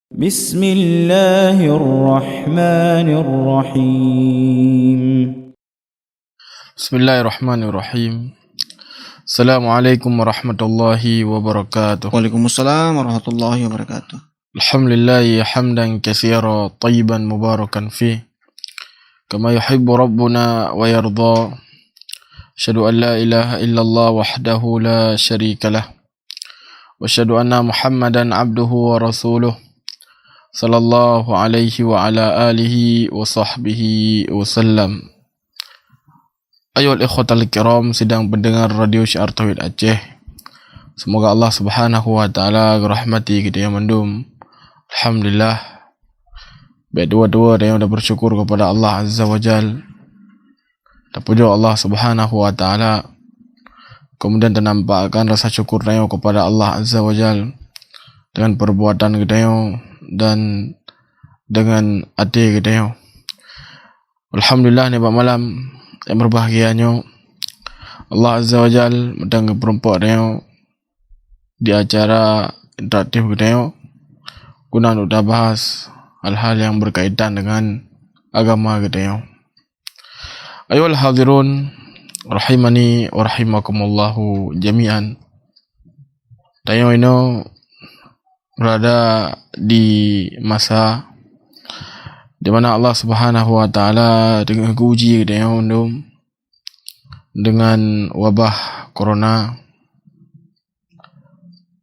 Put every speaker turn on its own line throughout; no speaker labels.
بسم الله الرحمن الرحيم.
بسم الله الرحمن الرحيم. السلام عليكم ورحمة الله وبركاته.
Waalaikumsalam warahmatullahi wabarakatuh.
الحمد لله حمدا كثيرا طيبا مباركا فيه كما يحب ربنا ويرضى. أشهد أن لا إله إلا الله وحده لا شريك له وأشهد أن محمدا عبده ورسوله صلى الله عليه وعلى آله وصحبه وسلم. Ayol ikhwatal kiram, sedang pendengar radio Syiar Tauhid Aceh. Semoga Allah Subhanahu wa taala rahmati kita yang mendum. Alhamdulillah. Baik dua-dua yang dah bersyukur kepada Allah Azza wa Jal. Dan puja Allah Subhanahu wa taala. Kemudian ternampakkan rasa syukur kita kepada Allah Azza wa Jal dengan perbuatan kita dan dengan hati kita. Alhamdulillah, nikmat malam yang berbahagianya Allah Azza wa Jal medang perempuan dia di acara interaktif kita guna untuk bahas hal-hal yang berkaitan dengan agama kita. Ayuhal hadirun rahimani wa rahimakumullahu jami'an. Tayo ini berada di masa di mana Allah Subhanahu wa taala dengan uji kita dengan wabah corona.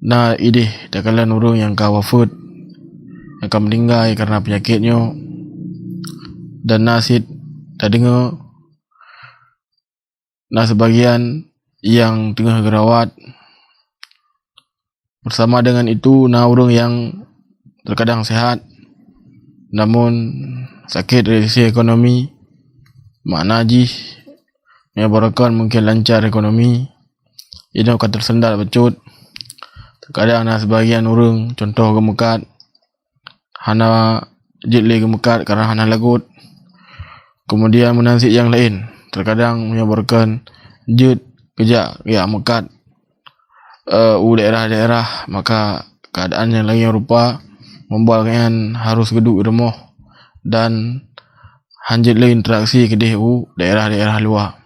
Nah, ini dakalan orang yang wafat, yang meninggal karena penyakitnya, dan nasid tak dengar. Nah, sebagian yang tengah gerawat. Bersama dengan itu, nah orang yang terkadang sehat namun sakit dari sisi ekonomi, makna jih menyebabkan mungkin lancar ekonomi, ini akan tersendat becut. Terkadang nah sebagian orang contoh gemekat hana jitli gemekat karena hana lagut. Kemudian menasib yang lain terkadang menyebabkan jit kejak ya mekat daerah-daerah, maka keadaan yang lain rupa membuatkan harus geduk rumah dan hanjit lain interaksi ke daerah-daerah luar.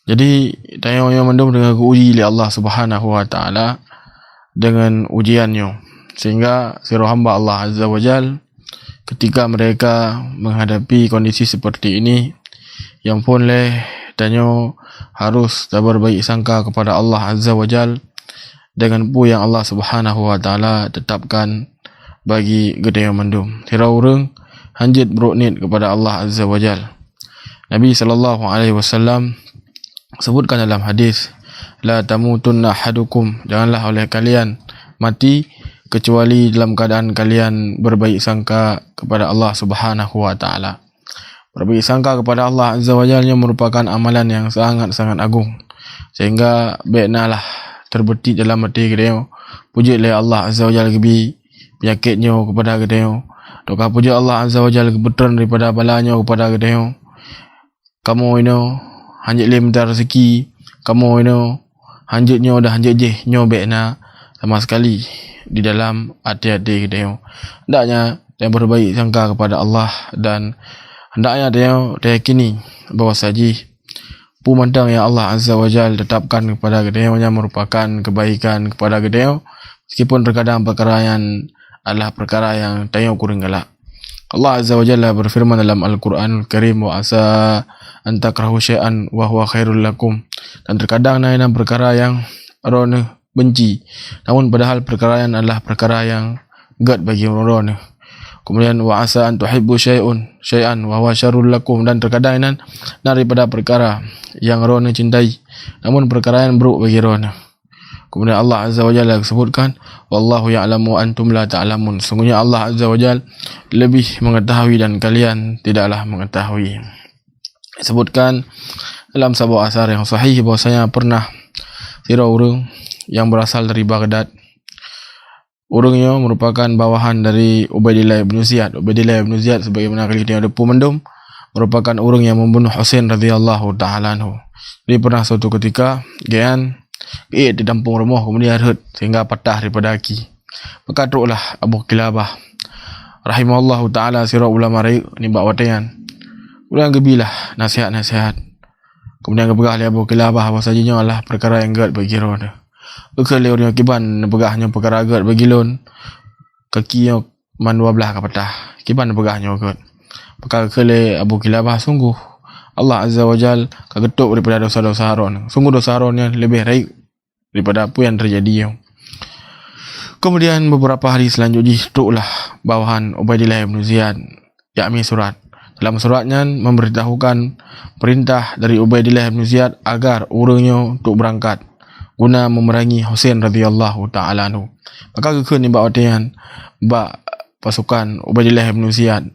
Jadi tanya yang mendung dengan uji oleh Allah Subhanahu wa taala dengan ujiannya, sehingga sirah hamba Allah Azza wa Jal ketika mereka menghadapi kondisi seperti ini, yang pun tanya harus berbaik sangka kepada Allah Azza wa Jal dengan pu yang Allah Subhanahu wa taala tetapkan bagi gedaya mendum. Tira orang hanjit beruknit kepada Allah Azza wa Jal. Nabi sallallahu alaihi wasallam sebutkan dalam hadis, la tamutunna ahadukum, janganlah oleh kalian mati kecuali dalam keadaan kalian berbaik sangka kepada Allah Subhanahu wa taala. Berbaik sangka kepada Allah Azza wa Jalla merupakan amalan yang sangat-sangat agung, sehingga baiknalah terbetik dalam hati kita. Puji Allah Azza wa Jalla kebi penyakitnya kepada kita. Doa puji Allah Azza wa Jalla kebetulan daripada balanya kepada kita. Kamu ini hanjit le minta rezeki, kamu ini hanjitnya dah hanjit je nyo baikna sama sekali di dalam hati-hati kita. Hendaknya yang berbaik sangka kepada Allah, dan hendaknya dia yakini bahawa saji pemandang yang Allah Azza wa Jal tetapkan kepada kita yang merupakan kebaikan kepada kita, meskipun terkadang perkara yang adalah perkara yang tayang kurang galak. Allah Azza wa Jalla berfirman dalam Al-Quranul Karim, wa asa an takrahu syai'an wa huwa khairul lakum, dan terkadang naik perkara yang orang benci, namun padahal perkara yang adalah perkara yang gad bagi orang. Kemudian wa asa an tuhibbu syai'an wa huwa syarrul lakum, dan terkadang daripada perkara yang rohna cintai namun perkara yang buruk bagi rohna. Kemudian Allah Azza wa Jalla sebutkan, wallahu ya'lamu antum la ta'lamun, sungguhnya Allah Azza wa Jalla lebih mengetahui dan kalian tidaklah mengetahui. Disebutkan dalam sebuah asar yang sahih bahwasanya pernah sirah orang yang berasal dari Baghdad. Orangnya merupakan bawahan dari Ubaidillah bin Ziyad. Ubaidillah bin Ziyad sebagaimana kali kita ada pemendum merupakan orang yang membunuh Husain radhiyallahu taala anhu. Jadi pernah suatu ketika gian ditampung rumah, kemudian hurt sehingga patah daripada kaki. Maka tuklah Abu Kilabah rahimahullahu ta'ala sirah ulama raik ni bak watayan. Kemudian gebilah nasihat-nasihat. Kemudian kepegah li Abu Kilabah bahasanya lah perkara yang gad bagi roh dia. Kekali orang kiban pegahnya perkara gad bagi lon. Kakinya man 12 ke petah. Kiban pegahnya gad. Maka kekali Abu Kilabah sungguh Allah Azza wa Jal kagetuk daripada dosa-dosa haron. Sungguh dosa haron yang lebih raik daripada apa yang terjadi. Kemudian beberapa hari selanjutnya tuklah bawahan Ubaidillah bin Ziyad yakni surat. Dalam suratnya memberitahukan perintah dari Ubaidillah bin Ziyad agar orangnya untuk berangkat guna memerangi Husain radhiyallahu ta'ala anhu. Maka kekun ni bak watian bak pasukan Ubaidillah bin Ziyad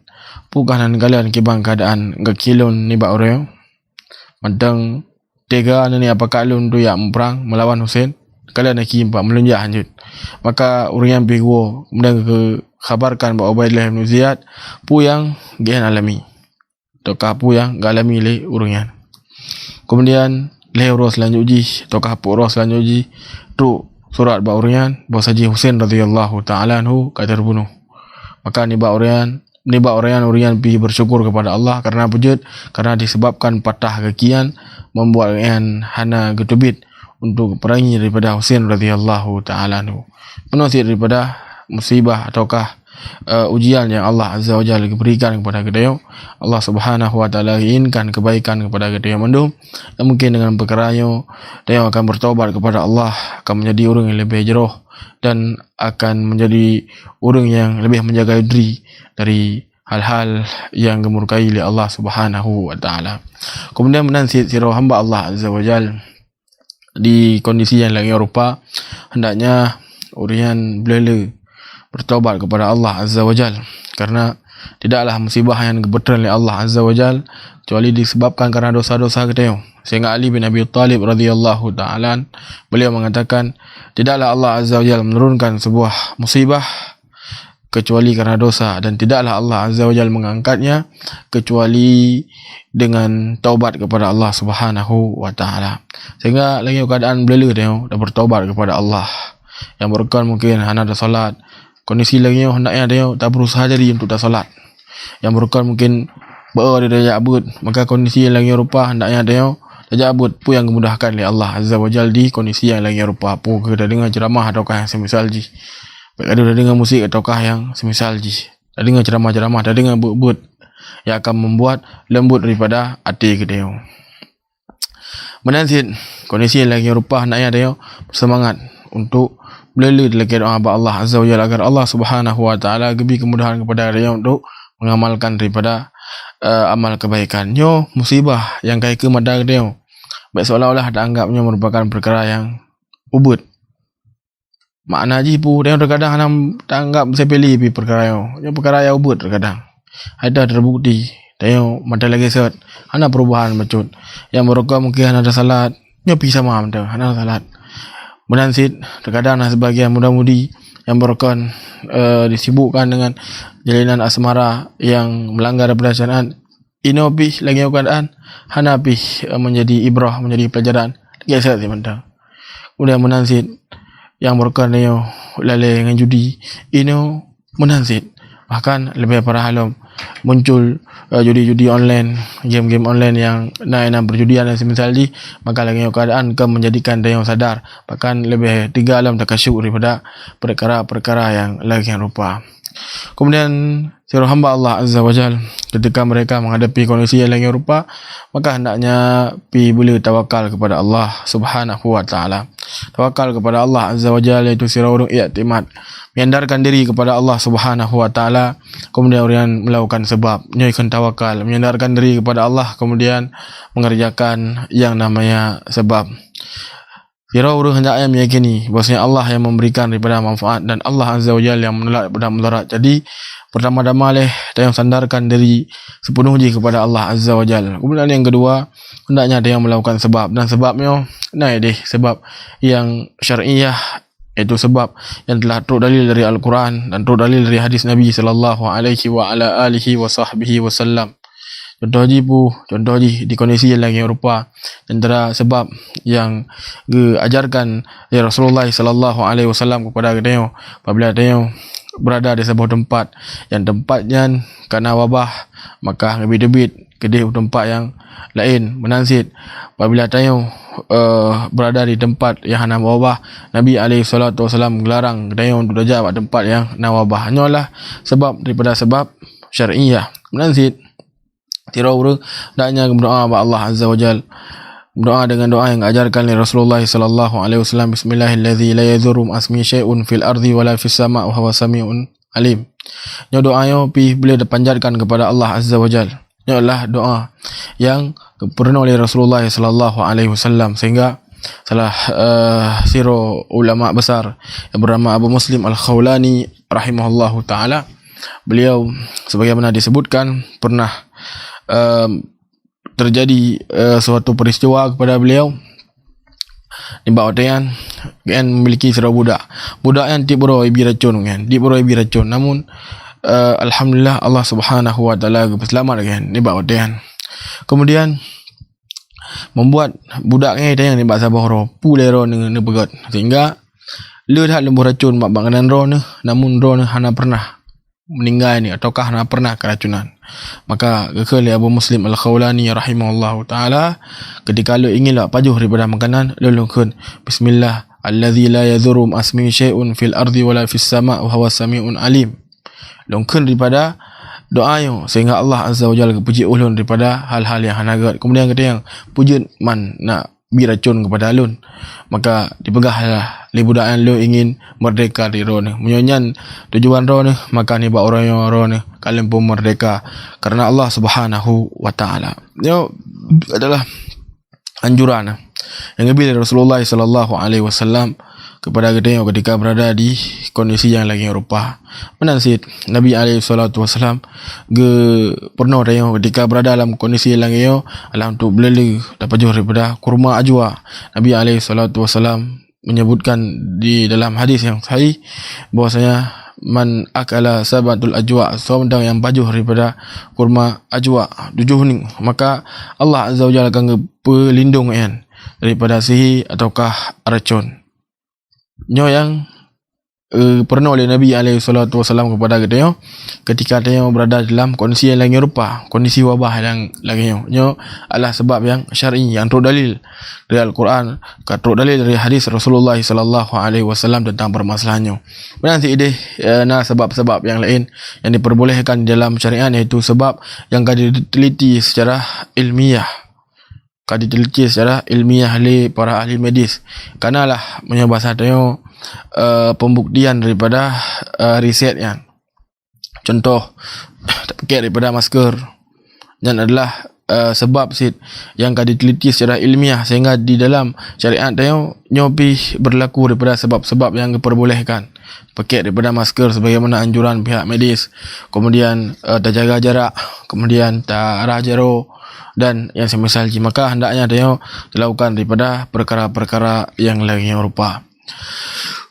bukanan kalian kibang keadaan ngekilun ni bak orang madang tega ni apa kalun tu yang perang melawan Husain. Kalian nak kimpak melunjak lanjut. Maka orang yang piguo kemudian khabarkan bahawa Ubaidillah bin Ziyad pu yang gian alami. Tokah pu yang galami le urungan. Kemudian lehro selanjutnya tokah pu roh selanjutnya tu surat ba urungan bahawa saji Husain radhiyallahu ta'ala anhu terbunuh. Maka ni ba orang pi bersyukur kepada Allah karena pujud karena disebabkan patah kakian membuat orang hana getubit untuk perangi daripada Husain radhiyallahu ta'ala anhu. Menusir daripada musibah ataukah ujian yang Allah Azza wa Jalla berikan kepada kita. Allah Subhanahu wa ta'ala inginkan kebaikan kepada kita mendum. Dan mungkin dengan perkaranya dia akan bertaubat kepada Allah, akan menjadi orang yang lebih jeroh dan akan menjadi orang yang lebih menjaga diri dari hal-hal yang gemurkai oleh Allah Subhanahu wa ta'ala. Kemudian menansit sirah hamba Allah Azza wa Jalla di kondisi yang lagi rupa, hendaknya orang belala bertaubat kepada Allah Azza wa Jal, karena tidaklah musibah yang kebetulan oleh Allah Azza wa Jal kecuali disebabkan karena dosa-dosa kita. Sehingga Ali bin Abi Thalib radhiyallahu ta'ala beliau mengatakan tidaklah Allah Azza wa Jal menurunkan sebuah musibah kecuali karena dosa, dan tidaklah Allah Azza wa Jal mengangkatnya kecuali dengan taubat kepada Allah Subhanahu wa ta'ala. Sehingga lagi keadaan belala dia dah bertaubat kepada Allah. Yang berkan mungkin hana ada solat, kondisi lagi hendaknya dia tak berusaha jadi untuk tak solat. Yang berkan mungkin dia dah abud, maka kondisi yang lagi rupa hendaknya dia dah abud pu yang memudahkan oleh Allah Azza wa Jal di kondisi yang lagi rupa. Pu kita dengar ceramah ataukah yang semisal ji, baik ada dah dengar musik ataukah yang semisal ji, dah dengar ceramah-ceramah, dah dengar but yang akan membuat lembut daripada hati kita. Menansit kondisi yang lagi rupa hendaknya dia bersemangat untuk belala lagi doa kepada Allah Azza wa Jalla agar Allah Subhanahu wa ta'ala beri kemudahan kepada dia untuk mengamalkan daripada amal kebaikan. Nyo musibah yang kaya ke mada dia baik seolah-olah tak anggapnya merupakan perkara yang ubud. Makna ji pu dia terkadang hana tak anggap sepele pi perkara yo. Perkara yang ubud terkadang. Ada terbukti dia mata lagi set hana perubahan macut. Yang mereka mungkin ada salat, nyo pi sama mata hana salat. Menansit terkadang sebagian muda-mudi yang berkon disibukkan dengan jalinan asmara yang melanggar daripada syariat. Ino pih lagi keadaan hana pih menjadi ibrah, menjadi pelajaran geser si mentang. Kemudian menansit yang berkon dia lalai dengan judi, ino menansit bahkan lebih parah halam muncul judi-judi online, game-game online yang naik berjudian dan semisal ni, maka lagi keadaan akan menjadikan dia sadar bahkan lebih tiga alam terkasyuk daripada perkara-perkara yang lagi yang rupa. Kemudian sirah hamba Allah Azza wa Jal ketika mereka menghadapi kondisi yang lagi rupa, maka hendaknya pi boleh tawakal kepada Allah Subhanahu wa ta'ala. Tawakal kepada Allah Azza wa Jal iaitu sirah urung i'timad, menyandarkan diri kepada Allah Subhanahu wa ta'ala, kemudian orang melakukan sebab, nyoikan tawakal, menyandarkan diri kepada Allah, kemudian mengerjakan yang namanya sebab. Sirah urung hendaknya meyakini bahwasanya Allah yang memberikan daripada manfaat dan Allah Azza wa Jalla yang menolak daripada mudarat. Jadi pertama-tama dia yang sandarkan diri sepenuhnya kepada Allah Azza wa Jalla. Kemudian yang kedua, hendaknya dia yang melakukan sebab, dan sebabnya naik sebab yang syar'iyah, iaitu sebab yang telah turut dalil dari Al-Quran dan turut dalil dari hadis Nabi sallallahu alaihi wa ala alihi wa sahbihi wasallam. contoh ji di kondisi yang lagi Eropah, antara sebab yang diajarkan oleh Rasulullah sallallahu alaihi wasallam kepada kita apabila kita berada di sebuah tempat yang tempatnya kena wabah, maka lebih-lebih kedih tempat yang lain menansit. Apabila tayo berada di tempat yang hana wabah, Nabi alaihi salatu wasallam melarang tayo untuk duduk pada tempat yang hana wabah. Hanyalah sebab daripada sebab syar'iyah menansit. Tirau daknya berdoa kepada Allah azza wajal, berdoa dengan doa yang diajarkan oleh Rasulullah sallallahu alaihi wasallam, bismillahirrahmanirrahim, la yadhurru asmi syai'un fil ardi wala fis sama' wa huwa sami'un alim. Nyo doa yo pi boleh dipanjatkan kepada Allah azza wajal. Nyo lah doa yang pernah oleh Rasulullah sallallahu alaihi wasallam, sehingga salah siro ulama besar yang bernama Abu Muslim Al-Khawlani rahimahullahu taala, beliau sebagaimana disebutkan pernah terjadi suatu peristiwa kepada beliau di bawah kan memiliki seorang budak yang diberi racun namun alhamdulillah Allah Subhanahu wa taala selamat kan di bawah kemudian membuat budaknya yang di bawah sabah pulero ne begat sehingga le dah lembu racun mak banganan namun hana pernah meninggal ni ataukah hana pernah keracunan. Maka kekali Abu Muslim Al-Khawlani rahimahullahu taala ketika lu inginlah pajuh daripada makanan lulungkeun bismillah allazi la yadhurru asmi syai'un fil ardi wala fis sama' wa huwa sami'un alim. Lungkeun daripada doa yo sehingga Allah azza wajalla puji ulun daripada hal-hal yang hanagat. Kemudian kata yang puji man nak biracun kepada alun, maka dipegahlah li budak yang lu ingin merdeka di rone menyonyan tujuan rone, maka ni ba orang yang rone kalian pun merdeka karena Allah Subhanahu wa taala. Yo adalah anjuran yang bila Rasulullah sallallahu alaihi wasallam kepada kita ketika berada di kondisi yang lagi Eropah menansit. Nabi alaihi salatu wasallam pernah ketika berada dalam kondisi yang lagi alam tu belele dapat jauh daripada kurma ajwa. Nabi alaihi salatu wasallam menyebutkan di dalam hadis yang sahih bahwasanya man akala sabatul ajwa, seorang yang bajuh daripada kurma ajwa 7 ni, maka Allah azza wajalla akan pelindung daripada sihir ataukah racun. Nyo yang pernah oleh Nabi alaihi salatu wasallam kepada kita ketika dia berada dalam kondisi yang lagi rupa, kondisi wabah yang lagi nyo adalah sebab yang syar'i yang turut dalil dari Al-Quran, turut dalil dari hadis Rasulullah sallallahu alaihi wasallam tentang permasalahannya. Nanti sebab-sebab yang lain yang diperbolehkan dalam syariat, iaitu sebab yang diteliti secara ilmiah, oleh para ahli medis, kanalah menyebabkan pembuktian daripada riset yang contoh pakai daripada masker dan adalah sebab yang diteliti secara ilmiah, sehingga di dalam syariat nyopi berlaku daripada sebab-sebab yang diperbolehkan pakai daripada masker sebagaimana anjuran pihak medis, kemudian terjaga jarak, kemudian tak arah jaro dan yang semisal, maka hendaknya dilakukan daripada perkara-perkara yang lain rupa.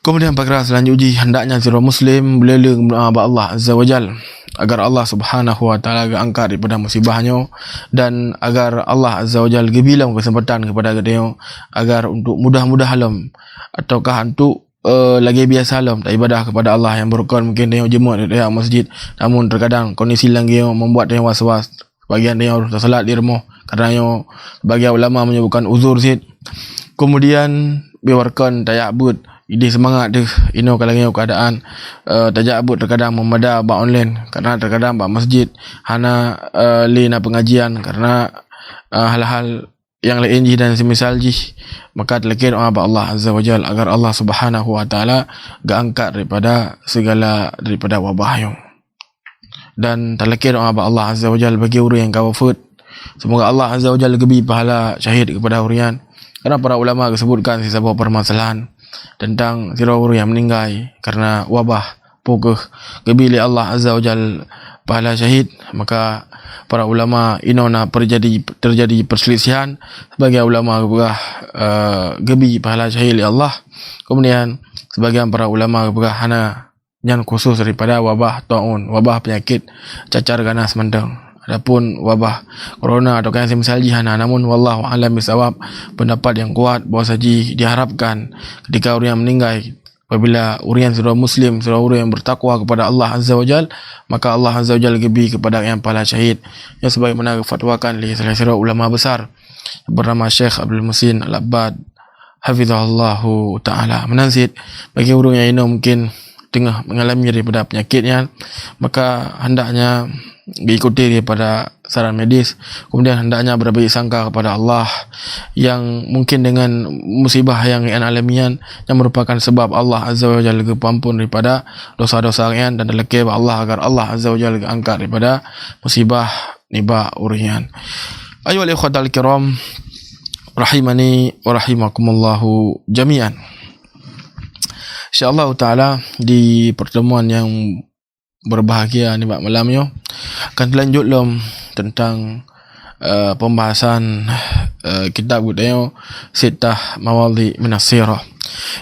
Kemudian perkara selanjutnya, hendaknya seorang muslim berdoa kepada Allah azza wajal agar Allah Subhanahu wa taala angkat daripada musibahnya, dan agar Allah azza wajal bilang kesempatan kepada dia agar untuk mudah-mudah halam ataukah untuk lagi biasa halam tak ibadah kepada Allah yang berukar. Mungkin dia jemaat di masjid, namun terkadang kondisi lagi membuat dia was-was. Bagian dia tak salat di rumah kerana sebagian ulama menyebutkan uzur kemudian biarkan tayabut ide semangat dia kalau keadaan tajabut terkadang memada ba online, kerana terkadang ba masjid hana lina pengajian karena hal-hal yang lain dan semisal maka terlekir doa Allah azza wajal agar Allah Subhanahu wa taala angkat daripada segala daripada wabah yang, dan terlekir doa Allah azza wajal bagi orang yang wafat, semoga Allah azza wajal beri pahala syahid kepada orang. Karena para ulama disebutkan sebuah permasalahan tentang orang yang meninggal karena wabah pokok gebili Allah azza wajal pahala syahid, maka para ulama inona terjadi perselisihan. Sebagai ulama gebi pahala syahid oleh Allah, kemudian sebagian para ulama hana yang khusus daripada wabah taun, wabah penyakit cacar ganas mendang. adapun wabah corona atau yang semisal jihana. Namun wallahu alam bisawab, pendapat yang kuat bahawa saji diharapkan ketika orang yang meninggal, apabila orang sudah muslim, sudah orang yang bertakwa kepada Allah Azza wa Jal, maka Allah Azza wa Jal lebih kepada yang pahala syahid. Yang sebagaimana fatwakan oleh salah ulama besar bernama Syekh Abdul Muhsin Al-Abbad hafizahullahu ta'ala. Menanzid bagi orang yang ini mungkin tengah mengalami daripada penyakitnya, maka hendaknya diikuti daripada saran medis, kemudian hendaknya berbaik sangka kepada Allah yang mungkin dengan musibah yang alamian yang merupakan sebab Allah Azza wa Jalla kepampun daripada dosa-dosa yang dan terlekeh Allah agar Allah Azza wa Jalla angkat daripada musibah niba urian. Ayyuhal ikhwatal kiram rahimani wa rahimakumullahu jami'an. InsyaAllah ta'ala di pertemuan yang berbahagia ni malam ni akan lanjut tentang pembahasan kitab kita Sittah Mawadhi Minas Sirah.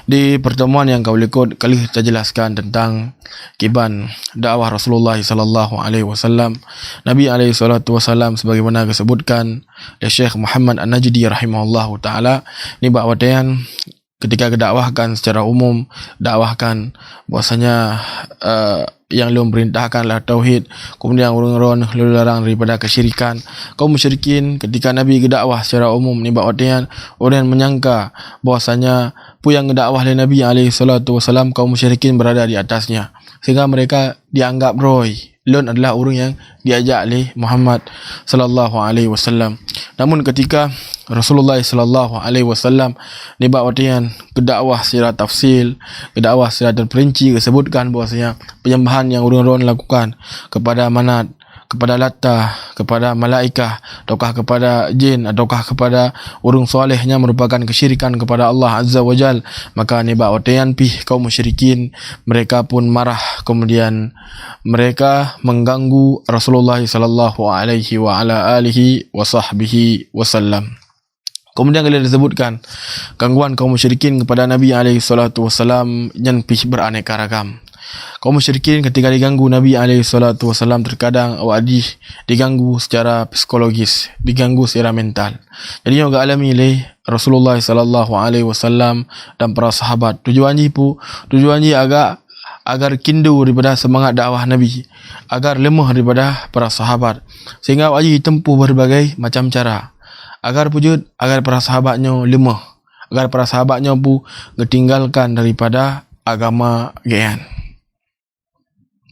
Di pertemuan yang kali kita jelaskan tentang kiban dakwah Rasulullah sallallahu alaihi wasallam, Nabi alaihi salatu wasallam sebagaimana disebutkan oleh Syekh Muhammad An-Najdi rahimahullahu taala, ni bakwatan ketika kedakwahkan secara umum, dakwahkan bahwasanya yang lu perintahkanlah tauhid, kemudian orang-orang lu larang daripada kesyirikan. Kaum musyrikin ketika Nabi kedakwah secara umum ni bakwatan orang menyangka bahwasanya pu yang kedakwah oleh Nabi alaihi salatu wasallam kaum musyrikin berada di atasnya, sehingga mereka dianggap roy lun adalah orang yang diajak oleh Muhammad sallallahu alaihi wasallam. Namun ketika Rasulullah sallallahu alaihi wasallam nibat watian kedakwah secara tafsil, kedakwah secara terperinci, disebutkan bahwasanya penyembahan yang orang-orang lakukan kepada manat, kepada Latta, kepada malaikah, ataukah kepada jin, ataukah kepada orang solehnya merupakan kesyirikan kepada Allah Azza wa Jal, maka nibat watian kaum musyrikin mereka pun marah, kemudian mereka mengganggu Rasulullah sallallahu alaihi wa ala alihi wa sahbihi wasallam. Kemudian kalian disebutkan gangguan kaum musyrikin kepada Nabi alaihi salatu wasallam yang beraneka ragam. Kaum musyrikin ketika diganggu Nabi alaihi salatu wasallam terkadang awadi diganggu secara psikologis, diganggu secara mental. Jadi yang alami oleh Rasulullah sallallahu alaihi wasallam dan para sahabat. Tujuannya agar kindu daripada semangat dakwah Nabi, agar lemah daripada para sahabat, sehingga wajib tempuh berbagai macam cara agar para sahabatnya lemah, agar para sahabatnya pun ngetinggalkan daripada agama gian.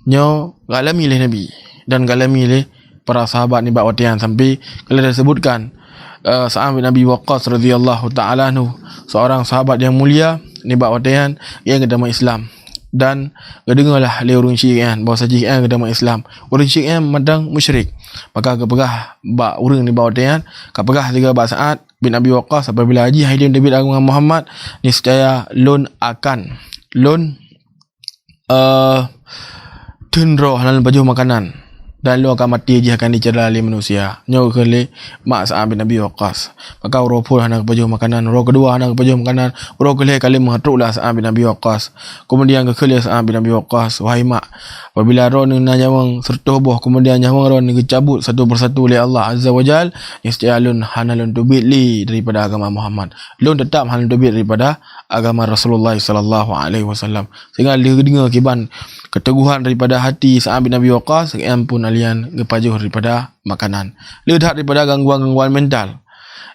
Nyo galami oleh Nabi dan galami oleh para sahabat ni bakwatian, sampai kalau disebutkan Sa'ad bin Abi Waqqas radhiyallahu ta'ala anhu, seorang sahabat yang mulia ni bakwatian yang agama Islam, dan kedengarlah oleh orang syirik kan bahawa saji kan agama Islam, orang syirik kan madang musyrik, maka kepegah bak orang ni bakwatian kepegah tiga bak Sa'ad bin Abi Waqqas apabila haji Haidin David agama Muhammad niscaya lun akan tundro halal baju makanan dan lu akan mati je akan dicela oleh manusia. Nyo kele mak Sa'ad bin Abi Waqqas, maka uro pun hendak baju makanan, uro kedua hendak baju makanan, uro kele kali menghatruklah Sa'ad bin Abi Waqqas. Kemudian ke kele Sa'ad bin Abi Waqqas, wahai mak, apabila ro nang nyawang serta boh, kemudian nyawang ro nang cabut satu persatu oleh Allah Azza wa Jal, niscaya lun hanalun tubit li daripada agama Muhammad, lun tetap hanalun tubit daripada agama Rasulullah sallallahu alaihi wasallam. Sehingga dia dengar kiban keteguhan daripada hati Sa'ad bin Abi Waqqas, yang pun alian ngepajuh daripada makanan, lihat daripada gangguan-gangguan mental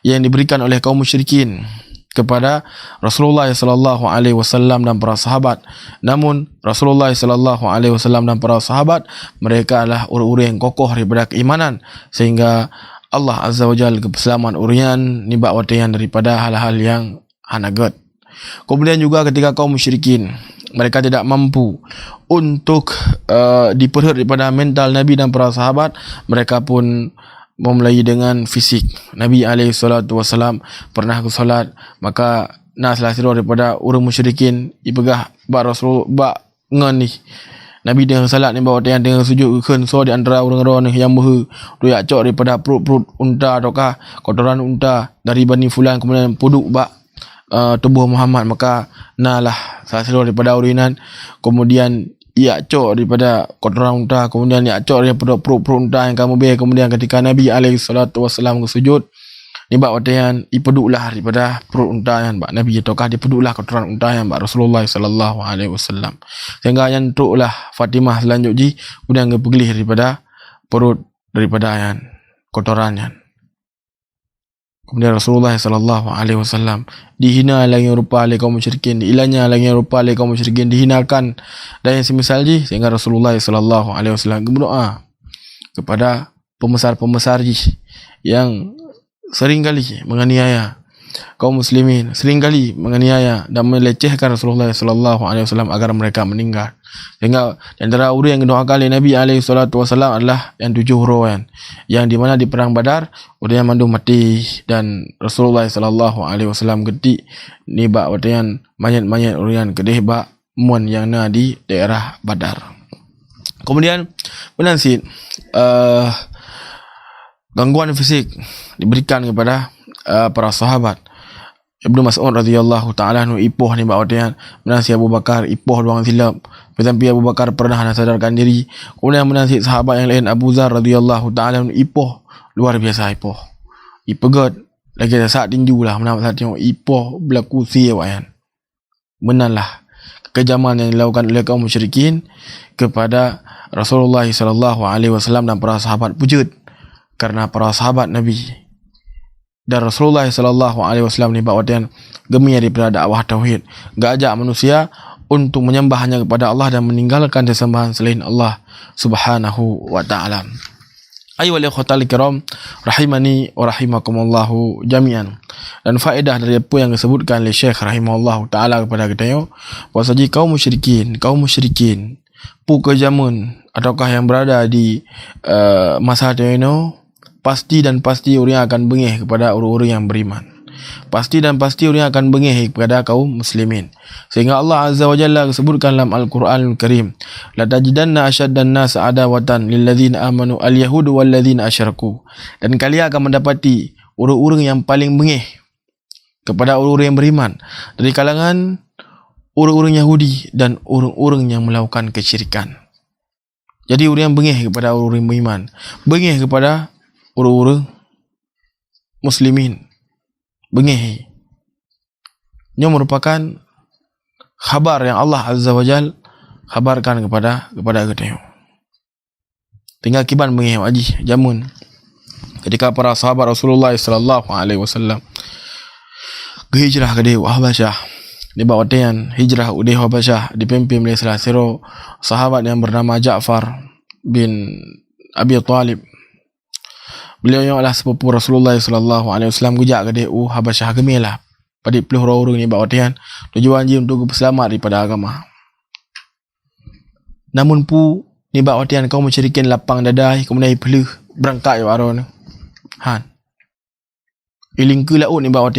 yang diberikan oleh kaum musyrikin kepada Rasulullah sallallahu alaihi wasallam dan para sahabat. Namun Rasulullah sallallahu alaihi wasallam dan para sahabat mereka adalah orang-orang yang kokoh daripada keimanan, sehingga Allah Azza wa Jalla keselamatan urian nibak watian daripada hal-hal yang hanagat. Kemudian juga ketika kaum musyrikin mereka tidak mampu untuk diperhut daripada mental Nabi dan para sahabat, mereka pun memulai dengan fisik. Nabi alaihi salatu wasalam pernah ke solat, maka naslah sira daripada orang musyrikin ipegah bak Rasul bak ngan ni Nabi dengan salat ni bawa tiang dengan sujud keun so di antara orang-orang yang mahu doyak cok daripada perut unta ataukah kotoran unta dari Bani Fulan, kemudian puduk bak tubuh Muhammad, maka nalah salah daripada urinan, kemudian ia cok daripada kotoran unta, kemudian ia cok daripada perut unta yang kamu beri. Kemudian ketika Nabi SAW sujud, ni bak watayan ipeduklah daripada perut unta yang bak Nabi ataukah dipeduklah kotoran unta yang bak Rasulullah SAW. Sehingga yang truklah Fatimah selanjutnya kemudian kepegilih daripada perut daripada yang kotoran yang. Kemudian Rasulullah SAW dihina lagi rupa oleh kaum musyrikin, diilanya lagi rupa oleh kaum musyrikin, dihinakan dan yang semisal ji, sehingga Rasulullah SAW berdoa kepada pembesar-pembesar ji yang sering kali menganiaya kaum muslimin, sering kali menganiaya dan melecehkan Rasulullah SAW agar mereka meninggal. Sehingga di antara orang yang didoakan oleh Nabi SAW adalah yang 7 orang yang di mana di perang Badar orang yang mandu mati, dan Rasulullah SAW getik ni bak watayan mayat-mayat orang kedih bak mun yang na di daerah Badar. Kemudian penansit gangguan fisik diberikan kepada para sahabat. Ibnu Mas'ud radhiyallahu ta'ala anhu ipoh ni bak watayan menansi Abu Bakar ipoh luang silap, sampai Abu Bakar pernah nak sadarkan diri. Kemudian menansi sahabat yang lain Abu Zar radhiyallahu ta'ala anhu ipoh luar biasa, ipoh ipegat lagi saat tinju lah menampak saat tengok ipoh berlaku siawayan. Benarlah kekejaman yang dilakukan oleh kaum musyrikin kepada Rasulullah SAW dan para sahabat pujud, karena para sahabat Nabi dan Rasulullah SAW ni bak watayan gemar daripada dakwah tauhid, gajak manusia untuk menyembah hanya kepada Allah dan meninggalkan sesembahan selain Allah Subhanahu wa taala. Ayyuhal ikhwatal kiram rahimani wa rahimakumullahu jami'an. Dan faedah dari apa yang disebutkan oleh Syekh rahimahullahu taala kepada kita bahwasanya kaum musyrikin pukul zaman ataukah yang berada di masa itu pasti orang akan bengih kepada orang-orang yang beriman. Pasti orang akan bengih kepada kaum muslimin. Sehingga Allah Azza wa Jalla sebutkan dalam Al-Quranul Karim, la tajidanna asyaddan nas adawatan lil ladzina amanu al-yahud wal ladzina asyraku. Dan kalian akan mendapati orang-orang yang paling bengih kepada orang-orang yang beriman dari kalangan orang-orang Yahudi dan orang-orang yang melakukan kesyirikan. Jadi orang yang bengih kepada orang-orang yang beriman, bengih kepada orang-orang muslimin, bengih. Ini merupakan khabar yang Allah Azza wa Jal khabarkan kepada kita. Tinggal kiban bengih wajih jamun ketika para sahabat Rasulullah SAW hijrah ke Habasyah. Di bawah hijrah ke Habasyah dipimpin oleh salah satu sahabat yang bernama Ja'far bin Abi Talib. Beliau yang adalah sepupu Rasulullah SAW gujak ke Habasyah gemilah pada 10 orang ni bawah tujuan je untuk berselamat daripada agama. Namun pu ni bawah kaum musyrikin lapang dadai kemudian pelih berangkat ya baron han iling ke laut ni bawah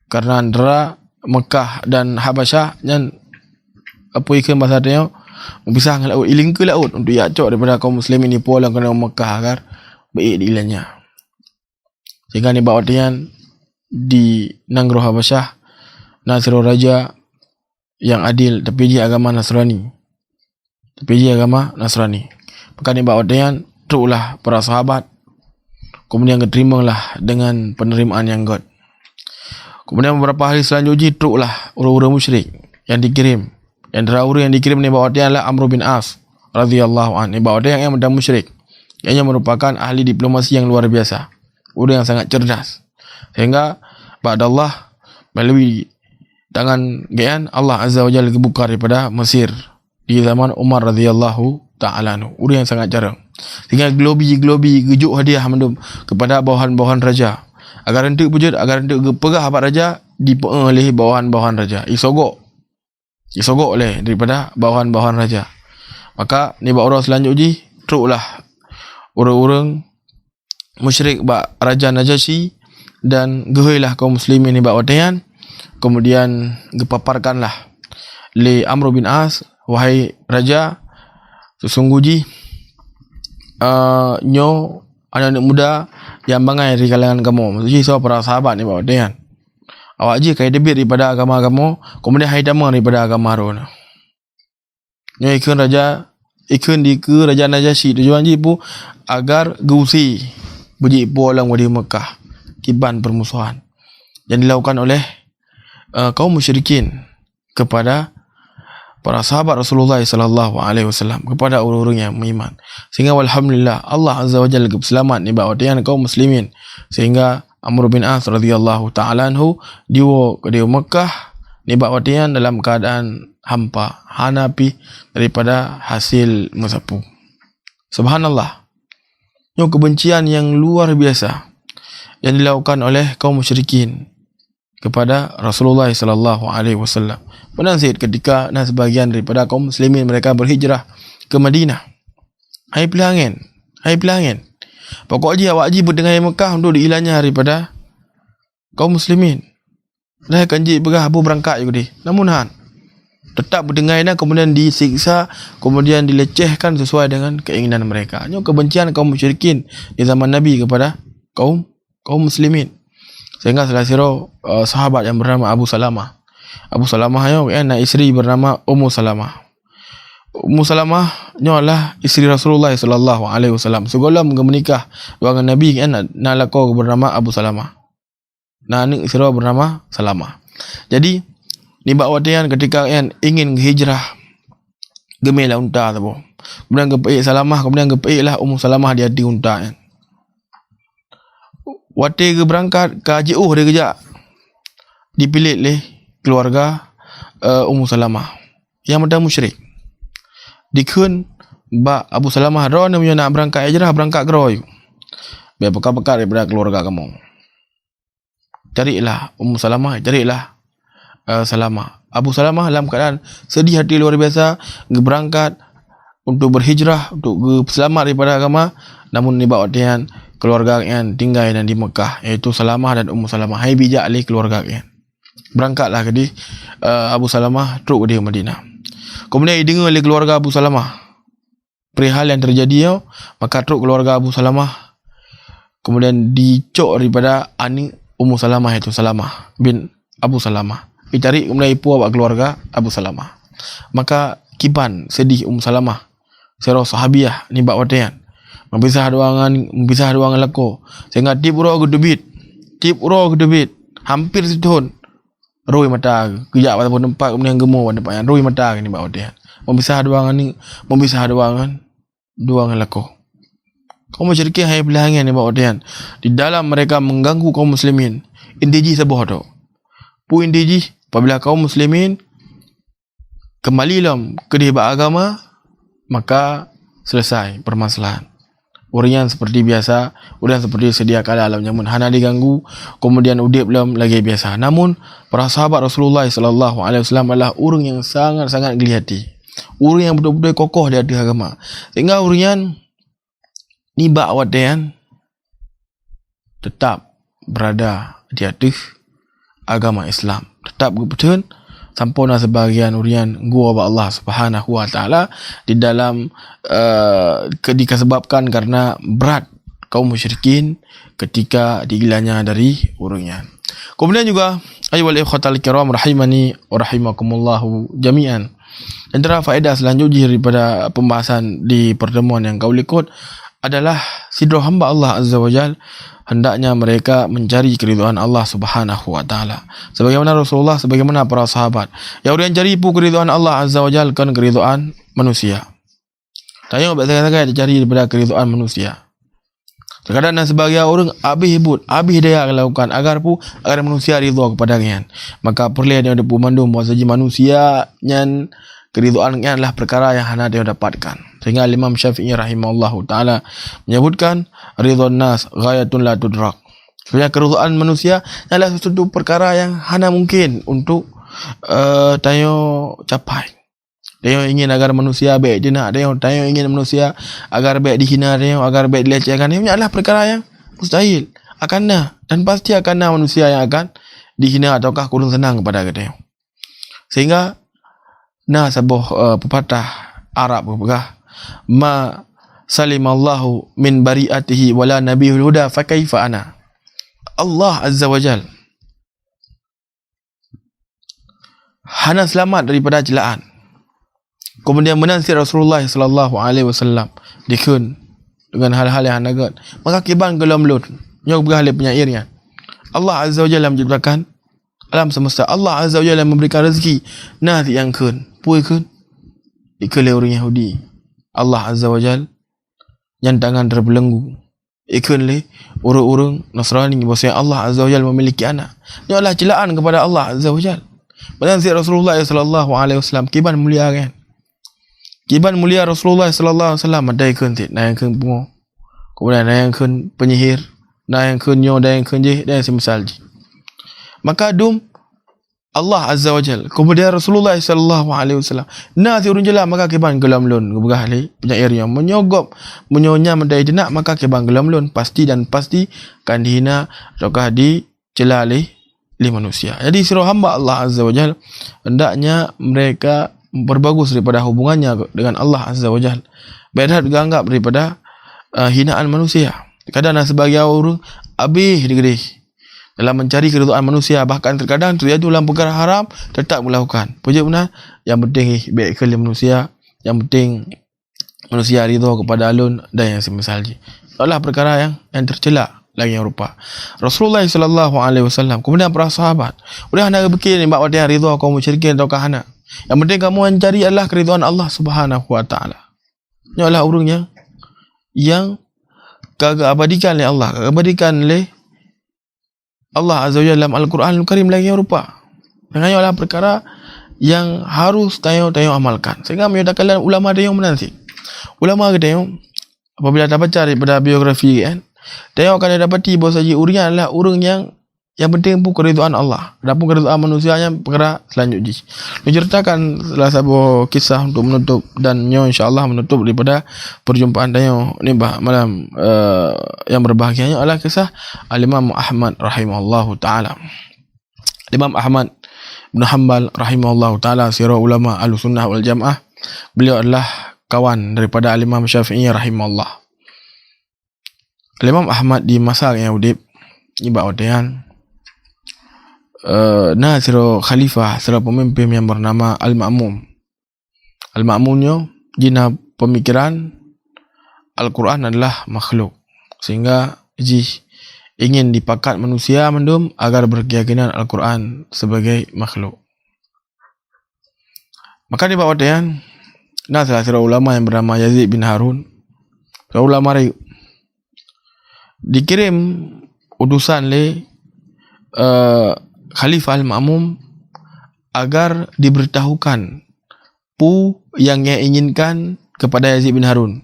karena antara Mekah dan Habasyah dan apa ikan bahasa dia berpisah dengan laut, iling ke laut untuk yakcok daripada kaum muslimin ni pulang kena Mekah agar baik diilangnya. Sehingga ni bawah di Nanggro Habasyah Nasrul Raja yang adil tapi dia agama Nasrani. Maka ni bawah teruklah para sahabat kemudian keterimalah dengan penerimaan yang God. Kemudian beberapa hari selanjutnya teruklah orang-orang musyrik yang dikirim. Yang orang yang dikirim ni bawah adalah Amr bin As radhiyallahu anhu. Ni bawah yang menjadi musyrik. Yang merupakan ahli diplomasi yang luar biasa. Orang yang sangat cerdas. Sehingga ba'da Allah melalui tangan Gian Allah Azza wa Jalla kebuka daripada Mesir di zaman Umar radhiyallahu ta'ala anhu. Orang yang sangat jarang. Sehingga globi gejuk hadiah mendum kepada bawahan-bawahan raja. Agar hendak pujud, agar hendak pegah abad raja oleh bawahan-bawahan raja. Isogok oleh daripada bawahan-bawahan raja. Maka ni orang selanjutnya teruklah orang-orang musyrik bak Raja Najasyi dan gehoilah kaum muslimin ni bak watayan. Kemudian gepaparkanlah li Amr bin As, wahai raja, sesungguhnya nyo anak-anak muda yang bangai dari kalangan kamu. Maksudnya so para sahabat ni bak watayan. Awak je kaya debit daripada agama kamu, kemudian hai dama daripada agama Harun. ikun di ke Raja Najasyi tujuan jipu agar gusi berjipu orang di Mekah kiban permusuhan yang dilakukan oleh kaum musyrikin kepada para sahabat Rasulullah sallallahu alaihi wasallam, kepada orang-orang yang beriman. Sehingga alhamdulillah Allah azza wa jalla selamat ni bawatian kaum muslimin, sehingga Amr bin As radhiyallahu taala anhu diwo ke Mekah ni bawatian dalam keadaan hampa, hanapi daripada hasil mensapu. Subhanallah. Ini kebencian yang luar biasa yang dilakukan oleh kaum musyrikin kepada Rasulullah sallallahu alaihi wasallam. Menasihat ketika sebagian daripada kaum muslimin mereka berhijrah ke Madinah. Hai pelangin. Pokoknya awak haji berdengar Mekah untuk diilahnya daripada kaum muslimin. Dah kanji berah abu berangkat juga di. Namun tetap berdengar kemudian disiksa, kemudian dilecehkan sesuai dengan keinginan mereka. Ini kebencian kaum musyrikin di zaman Nabi kepada kaum muslimin. Sehingga salah satu sahabat yang bernama Abu Salamah nak isteri bernama Ummu Salamah. Ummu Salamah adalah isteri Rasulullah sallallahu alaihi wasallam. Segala menikah dengan Nabi nak lako bernama Abu Salamah. Nak isteri bernama Salamah. Jadi ni bawatian ketika ingin hijrah gemela unta tu. Kemudian kepeik Salamah, kemudian kepeiklah Ummu Salamah dia di unta kan. Wati ke berangkat ke Haji dia kejap dipilih oleh keluarga Ummu Salamah yang muda musyrik. Dikun ba Abu Salamah ron punya nak berangkat hijrah, berangkat geroy. Biar pekat-pekat daripada keluarga kamu. Carilah Ummu Salamah, carilah Salamah. Abu Salamah dalam keadaan sedih hati luar biasa berangkat untuk berhijrah, untuk selamat daripada agama, namun ni bawatian keluarga yang tinggal di Mekah, iaitu Salamah dan Ummu Salamah. Hai bijak oleh keluarga yang berangkatlah ke di Abu Salamah truk ke di Madinah. Kemudian dengar oleh keluarga Abu Salamah perihal yang terjadi, maka truk keluarga Abu Salamah kemudian dicok daripada anak Ummu Salamah, iaitu Salamah bin Abu Salamah. Dicari kemudian ipu awak keluarga Abu Salamah. Maka kiban sedih Ummu Salamah, serah sahabiah ni bak watian. Mempisah dua orang lako. Sehingga tip uro gedebit. Hampir setahun. Rui mata kejap ataupun tempat kemudian gemuk pada tempat yang rui mata ni bak watian. Mempisah dua orang lako. Kaum musyrikin hai belahangan ni bak watian. Di dalam mereka mengganggu kaum muslimin. Intiji sebuah tu. Pu intiji apabila kaum muslimin kembali ke dihbat agama, maka selesai permasalahan. Orang seperti biasa, orang seperti sedia kala alam jamun hana diganggu, kemudian udip belum lagi biasa. Namun para sahabat Rasulullah sallallahu alaihi wasallam adalah orang yang sangat-sangat geli hati. Orang yang betul-betul kokoh di atas agama. Sehingga orang ni bak wadian tetap berada di atas agama Islam. Tetap betul sampuna sebagian urian gua ba Allah Subhanahu wa taala di dalam disebabkan karena berat kaum musyrikin ketika digilanya dari urungnya. Kemudian juga ayyuhal ikhwatal kiram rahimani wa rahimakumullahu jami'an. Antara faedah selanjutnya daripada pembahasan di pertemuan yang kau ikut adalah sidro hamba Allah Azza wa Jal hendaknya mereka mencari keridhaan Allah Subhanahu wa taala. Sebagaimana Rasulullah, sebagaimana para sahabat. Yang orang cari pun keridhaan Allah Azza wa Jal kan keridhaan manusia. Tanya sangat-sangat dicari daripada keridhaan manusia. Terkadang sebagian orang habis dia akan lakukan agar manusia ridha kepadanya. Maka perlu dia ada pemandum bahawa saja manusia yang keridhaan adalah perkara yang hanya dia dapatkan. Sehingga Imam Syafi'i rahimahullahu taala menyebutkan ridwan nas ghayatun la tudrak. Sebenarnya keridhaan manusia adalah sesuatu perkara yang hanya mungkin untuk tayo capai. Dia ingin agar manusia baik dia nak, dia ingin manusia agar baik dihina, dia agar baik dilecehkan. Ini adalah perkara yang mustahil. Akanlah dan pasti akanlah manusia yang akan dihina ataukah kurang senang kepada dia. Sehingga sebuah pepatah Arab berkata, ma salimallahu min bari'atihi wala nabiyul huda fa kaifa ana. Allah Azza wa Jal hana selamat daripada celaan, kemudian menasih Rasulullah sallallahu alaihi wasallam dikun dengan hal-hal yang nagat, maka kiban gelam lut nyok berhalih penyairnya. Allah Azza wa Jalla menciptakan alam semesta. Allah Azza wa Jalla memberikan rezeki nanti yang kun pui kun ikele orang Yahudi. Allah Azza wa Jalla yang tangan terbelenggu ikun le orang-orang Nasrani bahwa Allah Azza wa Jalla memiliki anak. Ini adalah celaan kepada Allah Azza wa Jalla. Menasih Rasulullah sallallahu alaihi wasallam kiban mulia kan. Kiban mulia Rasulullah sallallahu alaihi wasallam ada ikun ti na yang kun bungo. Kemudian ada yang kun penyihir, ada yang kun nyo, ada yang kun je, ada yang semisal je. Maka dum Allah Azza wa Jalla kemudian Rasulullah sallallahu alaihi wasallam nasi urun jela maka kiban gelam lun gebah li penyairnya menyogop menyonya mendai jenak maka kiban gelam lun pasti dan pasti kan dihina ataukah dicela li manusia. Jadi seluruh hamba Allah Azza wa Jalla hendaknya mereka berbagus daripada hubungannya dengan Allah Azza wa Jalla. Berat dianggap daripada hinaan manusia. Kadang sebagai orang habis digedih dalam mencari keridhaan manusia, bahkan terkadang terjadi dalam perkara haram tetap melakukan. Puji benar, yang penting baik kali manusia, yang penting manusia ridha kepada alun dan yang semisal je. Itulah perkara yang tercela lagi yang rupa. Rasulullah sallallahu alaihi wasallam kemudian para sahabat, udah hendak berfikir ni bahawa dia ridha kaum musyrikin ataukah hana. Yang penting kamu mencari adalah keridhaan Allah Subhanahu wa taala. Ini adalah urungnya yang kagak abadikan oleh Allah, kagak abadikan oleh Allah Azza wa Jalla dalam Al-Quran Al-Karim lagi yang rupa. Yang adalah perkara yang harus tayo amalkan. Sehingga menyatakan ulama ada yang menanti. Ulama ada yang apabila dapat cari pada biografi kan, tayo akan dapati bahawa saja orang adalah orang yang penting pun keridhaan Allah. Adapun keridhaan manusianya perkara selanjutnya. Menceritakan salah satu kisah untuk menutup dan insya-Allah menutup daripada perjumpaan tayo ni malam yang berbahagianya adalah kisah Al-Imam Ahmad rahimahullahu taala. Imam Ahmad bin Hanbal rahimahullahu taala sirah ulama Ahlussunnah wal Jamaah. Beliau adalah kawan daripada Al-Imam Syafi'i rahimahullah. Al-Imam Ahmad di masa yang hidup ibarat ordean Nasiro Khalifah seorang pemimpin yang bernama Al-Ma'mum. Al-Ma'mumnya jina pemikiran Al-Quran adalah makhluk, sehingga ingin dipakat manusia mendum agar berkeyakinan Al-Quran sebagai makhluk. Maka di bawah dia salah seorang ulama yang bernama Yazid bin Harun, seorang ulama rayu, dikirim utusan le Khalifah Al-Ma'mum agar diberitahukan pu yang ia inginkan kepada Yazid bin Harun.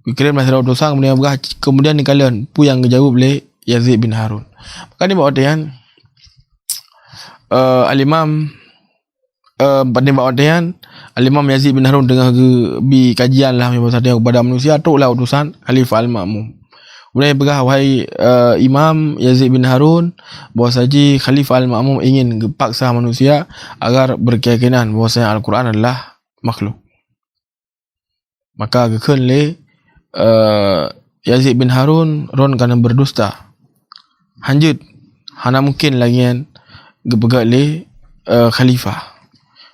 Dikirim masalah utusan kemudian dikalian pu yang dijawab oleh Yazid bin Harun. Maka di bawah dia Al-Imam pada bawah dia Al-Imam Yazid bin Harun tengah bi kajian lah kepada manusia tu lah utusan Khalifah Al-Ma'mum. Kemudian pegah wahai Imam Yazid bin Harun bahawa saji Khalifah Al-Ma'mum ingin paksa manusia agar berkeyakinan bahawa Al-Quran adalah makhluk. Maka gekun le Yazid bin Harun ron kana berdusta. Hanjut hana mungkin lagi yang gepegak le Khalifah.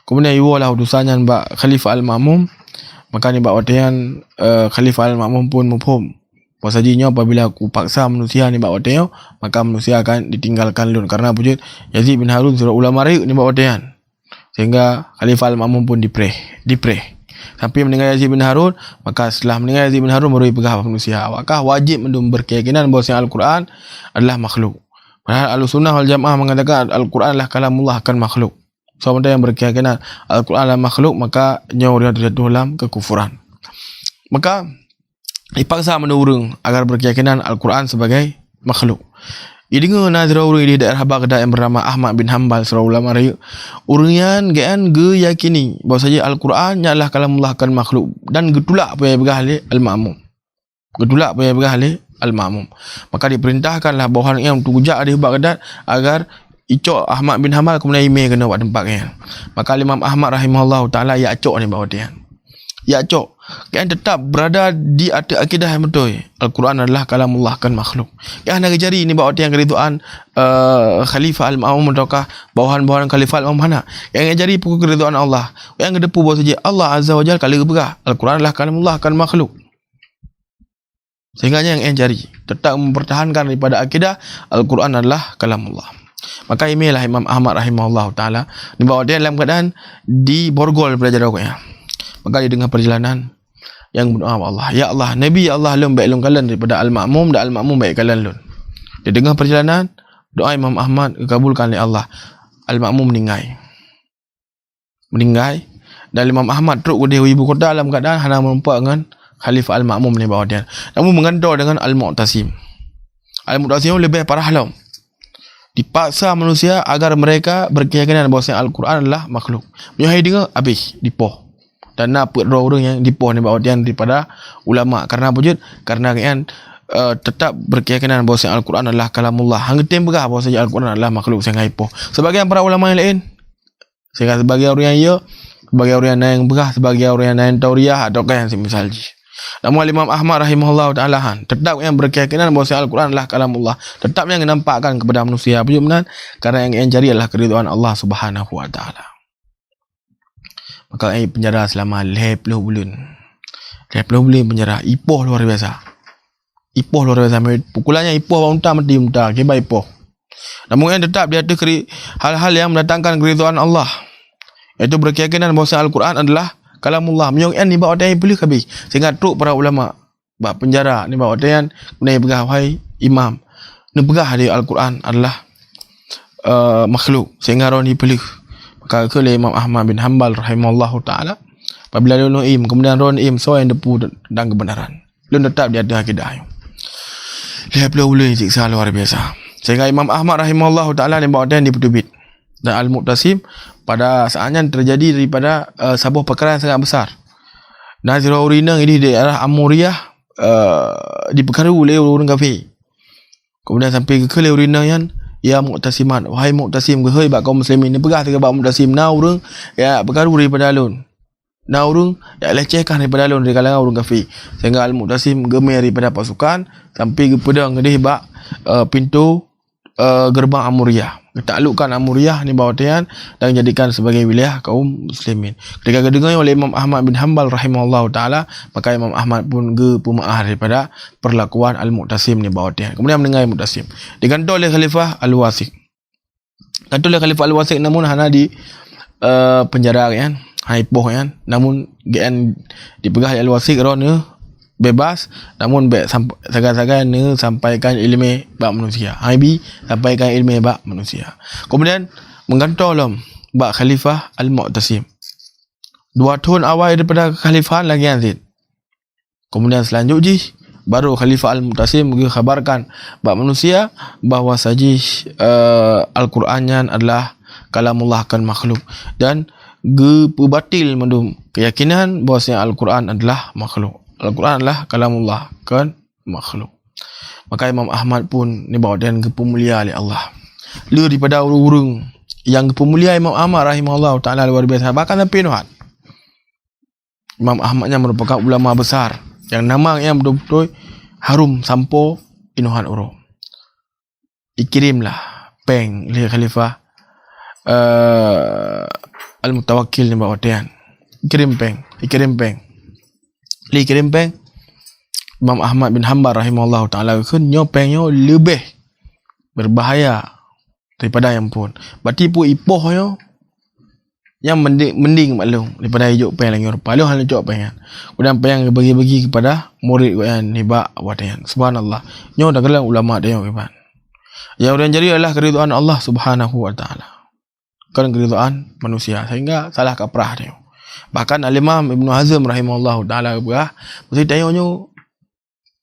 Kemudian iwalah utusannya bak Khalifah Al-Ma'mum. Maka ni bak watian Khalifah Al-Ma'mum pun mufhum pasajinya apabila aku paksa manusia ni bawa teo, maka manusia akan ditinggalkan lun. Karena wujud Yazid bin Harun surah ulama rayu ni bawa tean, sehingga Khalifah Al-Ma'mum pun dipreh. Sampai mendengar Yazid bin Harun, maka setelah mendengar Yazid bin Harun baru pegah manusia. Apakah wajib mendum berkeyakinan bahawa Al-Quran adalah makhluk? Padahal Ahlussunnah wal Jamaah mengatakan Al-Quran adalah kalamullah, akan makhluk. Seorang yang berkeyakinan Al-Quran adalah makhluk, maka nyawa dia terjatuh dalam kekufuran. Maka dipaksa menurung agar berkeyakinan Al-Quran sebagai makhluk. Idinga nazra urang di daerah Baghdad yang bernama Ahmad bin Hanbal seorang ulama rayu. Urungan gaan ge yakini bahawa saja Al-Quran adalah kalamullah kan makhluk dan getulak apa yang bergah Al-Ma'mum. Getulak apa yang bergah Al-Ma'mum. Maka diperintahkanlah bawahan yang untuk ujak di Baghdad agar icok Ahmad bin Hanbal kemudian email kena buat tempatnya. Maka Imam Ahmad rahimahullah taala ya acok ni bawa dia. Ya cok, Kan tetap berada di atas akidah yang betul. Al-Quran adalah kalamullah, kan makhluk. Kan nak jari ni bawa tiang keriduan Khalifah Al-Ma'mum ataukah bawahan-bawahan Khalifah Al-Ma'mum mana. Yang jari pukul keriduan Allah. Yang gedepu bahawa saja Allah Azza wa Jalla kala berah. Al-Quran adalah kalamullah, kan makhluk. Sehingga yang jari tetap mempertahankan daripada akidah Al-Quran adalah kalamullah. Maka inilah Imam Ahmad rahimahullah ta'ala dibawa dia dalam keadaan di borgol belajar rokoknya. Maka dia dengar perjalanan yang berdoa Allah, ya Allah, Nabi ya Allah lun baik lun kalian daripada Al-Ma'mum dan Al-Ma'mum baik kalian lun. Dia dengar perjalanan doa Imam Ahmad dikabulkan oleh Allah. Al-Ma'mum meninggal dan Imam Ahmad teruk ke ibu kota dalam keadaan hana menempat dengan Khalifah Al-Ma'mum ni bawa dia. Namun mengantar dengan Al-Mu'tasim. Al-Mu'tasim lebih parah lah. Dipaksa manusia agar mereka berkeyakinan bahawa Al-Quran adalah makhluk. Menyahai dengar habis dipoh. Dan nak roh orang yang dipoh ni bawa dia daripada ulama. Karena apa je? Karena kan tetap berkeyakinan bahawa Al-Quran adalah kalamullah. Hang tem berah bahawa Al-Quran adalah makhluk sehingga ipoh. Sebagian para ulama yang lain, sehingga sebagai orang yang ya, sebagai orang yang berah, sebagai orang yang tauriah ataukah yang semisal je. Namun Imam Ahmad rahimahullah ta'ala tetap yang berkeyakinan bahawa Al-Quran adalah kalamullah. Tetap yang menampakkan kepada manusia apa je benar? Karena yang cari adalah keridhaan Allah Subhanahu wa ta'ala. Maka penjara selama 20 bulan. 20 bulan penjara. Ipoh luar biasa. Pukulannya ipoh unta mati unta. Keba ipoh. Namun yang tetap dia ada hal-hal yang mendatangkan keridhaan Allah. Iaitu berkeyakinan bahawa Al-Quran adalah kalamullah. Menyong ni bawa dia boleh habis. Sehingga truk para ulama bab penjara ni bawa dia kemudian begah wahai imam. Ni begah dia Al-Quran adalah makhluk. Sehingga orang ni boleh. Maka ke Imam Ahmad bin Hanbal rahimahullahu ta'ala apabila dia nu'im kemudian ron im so yang depu dan kebenaran lu tetap dia ada akidah dia perlu boleh siksa luar biasa sehingga Imam Ahmad rahimahullahu ta'ala dia bawa dia di Petubit dan Al-Mu'tasim pada saatnya terjadi daripada sebuah perkara yang sangat besar. Nazirah Urina ini di daerah Amuriyah diperkara oleh orang kafir. Kemudian sampai ke Urina yang ya Mu'tasiman, wahai Mu'tasim ke hei bak kaum muslimin ni pegah tegak bak Mu'tasim na urang ya perkara daripada alun. Na urang ya lecehkan daripada alun dari kalangan orang kafir. Sehingga Al-Mu'tasim gemar daripada pasukan sampai ke pedang ngedih bak pintu gerbang Amuriyah. Taklukkan Amuriyah ni bawatian dan jadikan sebagai wilayah kaum muslimin. Ketika kedengar oleh Imam Ahmad bin Hanbal rahimahullah ta'ala, maka Imam Ahmad pun pemaaf daripada perlakuan Al-Mu'tasim ni bawatian. Kemudian mendengar Mu'tasim digantung oleh Khalifah Al-Wasik. Gantung oleh Khalifah Al-Wasik namun hana di penjara kan. Haipoh kan. Namun GN dipegah Al-Wasik rona bebas namun sagan-sagan ni sampaikan ilmu bab manusia. Haibi sampaikan ilmu bab manusia. Kemudian menggantung bab Khalifah Al-Mu'tasim. 2 tahun awal daripada Khalifahan lagi Yazid. Kemudian selanjutnya baru Khalifah Al-Mu'tasim mengkhabarkan bab manusia bahawa saji Al-Qurannya adalah kalamullah, kan makhluk, dan batil mendum keyakinan bahawa Al-Quran adalah makhluk. Al-Quran adalah kalamullah, kan makhluk. Maka Imam Ahmad pun ni bawa dan kepemulia oleh Allah. Lu daripada urung-urung yang kepemulia Imam Ahmad rahimahullah ta'ala luar biasa. Bahkan sampai Nuhat. Imam Ahmadnya merupakan ulama besar yang nama yang betul-betul harum sampo inuhan urung. Dikirimlah peng oleh Khalifah Al-Mutawakkil ni bawa dan dikirim peng. Kirim peng Imam Ahmad bin Hanbal rahimahullah ta'ala kenyo pengyo lebih berbahaya daripada yang pun. Berarti pun ipoh yo yang mending maklum daripada hidup peng lagi rupa. Lu hanya jawab peng. Kemudian peng bagi-bagi kepada murid yang hibak wadian. Subhanallah. Nyo dah gelang ulama dia kan. Yang orang jadi adalah keridhaan Allah Subhanahu wa ta'ala. Bukan keridhaan manusia sehingga salah kaprah dia. Bahkan Al-Imam Ibn Hazm rahimahullah ta'ala berah mesti tanya-nyo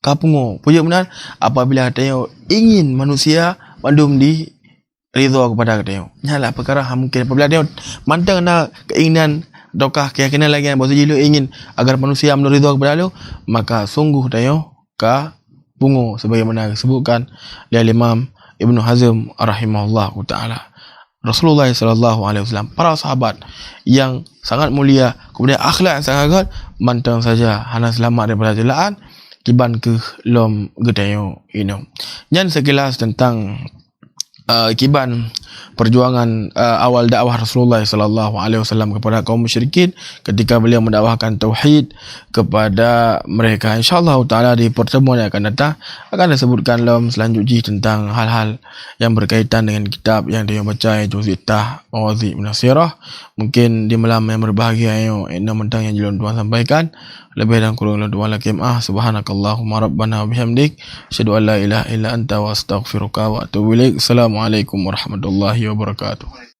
kapungo punya benar apabila tanya ingin manusia mandum di ridha kepada tanya nyalah perkara mungkin apabila dia mantang nak keinginan ataukah keyakinan lagi bahawa dia ingin agar manusia mandum ridha kepada lu, maka sungguh tanya ka bungo sebagaimana disebutkan oleh Imam Ibn Hazm rahimahullah ta'ala. Rasulullah SAW, para sahabat yang sangat mulia, kemudian akhlak yang sangat kuat, mantang saja hana selamat daripada celaan kiban ke lom gedayo ino. Nyan sekilas tentang kiban perjuangan awal dakwah Rasulullah SAW kepada kaum musyrikin ketika beliau mendakwahkan tauhid kepada mereka. InsyaAllah ta'ala di pertemuan yang akan datang akan disebutkan dalam selanjutnya tentang hal-hal yang berkaitan dengan kitab yang dia baca, iaitu Zittah Mawazi' Munasirah. Mungkin di malam yang berbahagia ini mentang yang jelon Tuhan sampaikan. Lebih dan kurang Tuhan lakim subhanakallahumma rabbana wa bihamdik asyhadu an la ilaha illa anta wa astaghfiruka wa atubu ilaik. Assalamualaikum warahmatullahi wabarakatuh.